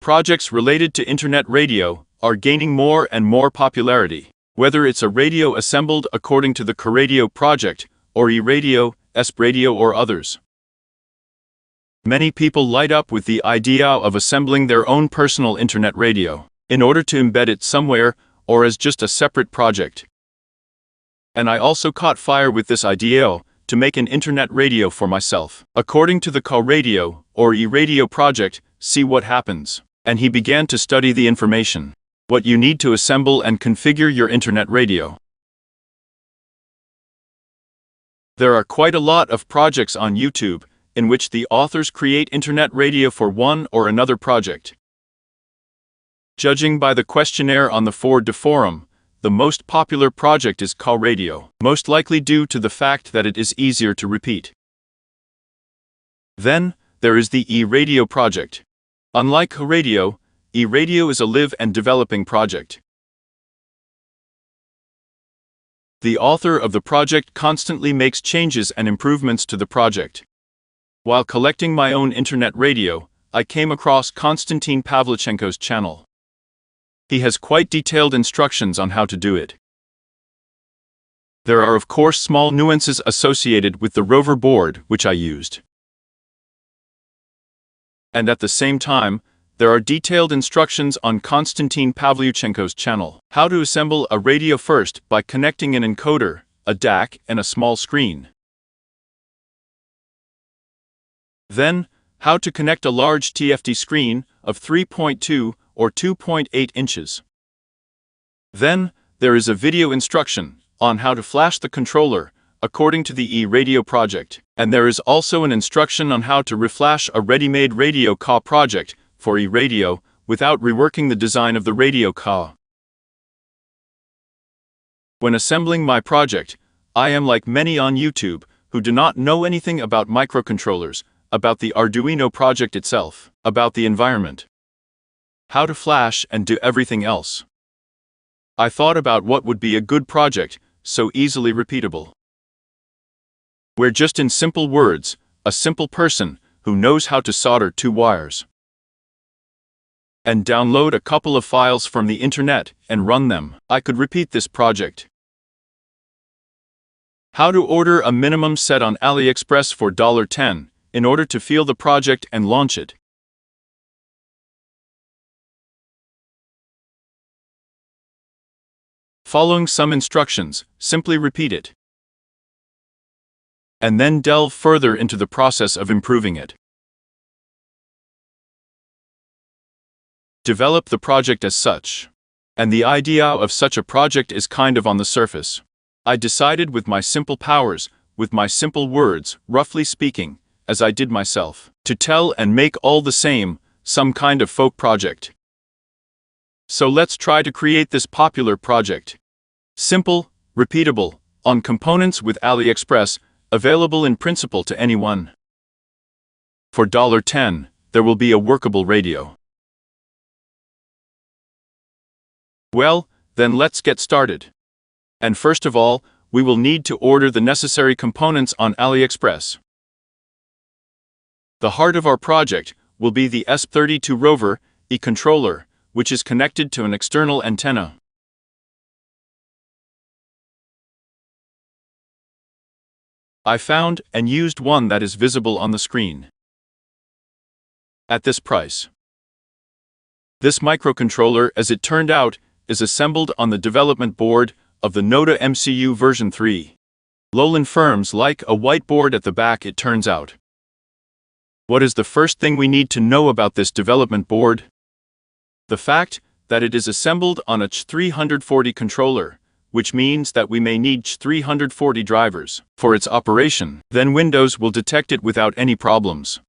Projects related to internet radio are gaining more and more popularity. Whether it's a radio assembled according to the Coradio project, or E-radio, S-radio or others. Many people light up with the idea of assembling their own personal internet radio, in order to embed it somewhere, or as just a separate project. And I also caught fire with this idea to make an internet radio for myself. According to the Coradio, or E-radio project, see what happens. And he began to study the information. What you need to assemble and configure your internet radio. There are quite a lot of projects on YouTube, in which the authors create internet radio for one or another project. Judging by the questionnaire on the Ford forum, the most popular project is Coradio, most likely due to the fact that it is easier to repeat. Then, there is the E-radio project. Unlike Coradio, E-radio is a live and developing project. The author of the project constantly makes changes and improvements to the project. While collecting my own internet radio, I came across Konstantin Pavlichenko's channel. He has quite detailed instructions on how to do it. There are of course small nuances associated with the rover board which I used. And at the same time, there are detailed instructions on Konstantin Pavlichenko's channel. How to assemble a radio first by connecting an encoder, a DAC, and a small screen. Then, how to connect a large TFT screen of 3.2 or 2.8 inches. Then, there is a video instruction on how to flash the controller, according to the E-radio project. And there is also an instruction on how to reflash a ready-made radio CA project for E-radio without reworking the design of the radio CA. When assembling my project, I am like many on YouTube who do not know anything about microcontrollers, about the Arduino project itself, about the environment, how to flash and do everything else. I thought about what would be a good project, so easily repeatable. Where just in simple words, a simple person who knows how to solder two wires. And download a couple of files from the internet and run them. I could repeat this project. How to order a minimum set on AliExpress for $10 in order to feel the project and launch it. Following some instructions, simply repeat it. And then delve further into the process of improving it. Develop the project as such. And the idea of such a project is kind of on the surface. I decided with my simple powers, with my simple words, roughly speaking, as I did myself, to tell and make all the same, some kind of folk project. So let's try to create this popular project. Simple, repeatable, on components with AliExpress, available in principle to anyone. For $10, there will be a workable radio. Well, then let's get started. And first of all, we will need to order the necessary components on AliExpress. The heart of our project will be the ESP32 rover E-controller, which is connected to an external antenna. I found and used one that is visible on the screen. At this price. This microcontroller, as it turned out, is assembled on the development board of the Noda MCU version 3. Lowland firms like a whiteboard at the back, it turns out. What is the first thing we need to know about this development board? The fact that it is assembled on a CH340 controller, which means that we may need CH340 drivers for its operation. Then Windows will detect it without any problems.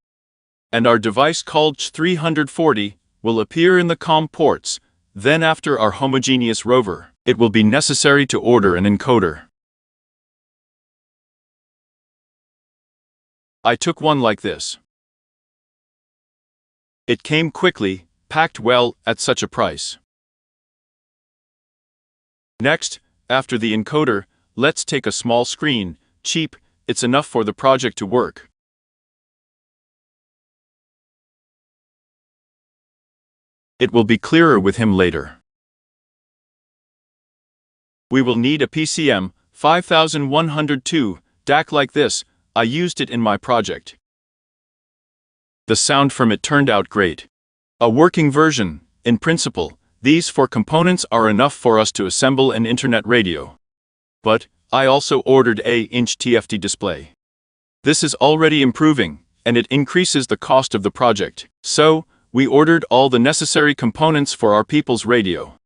And our device called CH340 will appear in the COM ports. Then after our homogeneous rover, it will be necessary to order an encoder. I took one like this. It came quickly, packed well, at such a price. Next, after the encoder, let's take a small screen, cheap, it's enough for the project to work. It will be clearer with him later. We will need a PCM 5102 DAC like this. I used it in my project. The sound from it turned out great. A working version, in principle, these 4 components are enough for us to assemble an internet radio. But I also ordered an 8-inch TFT display. This is already improving, and it increases the cost of the project. So, we ordered all the necessary components for our people's radio.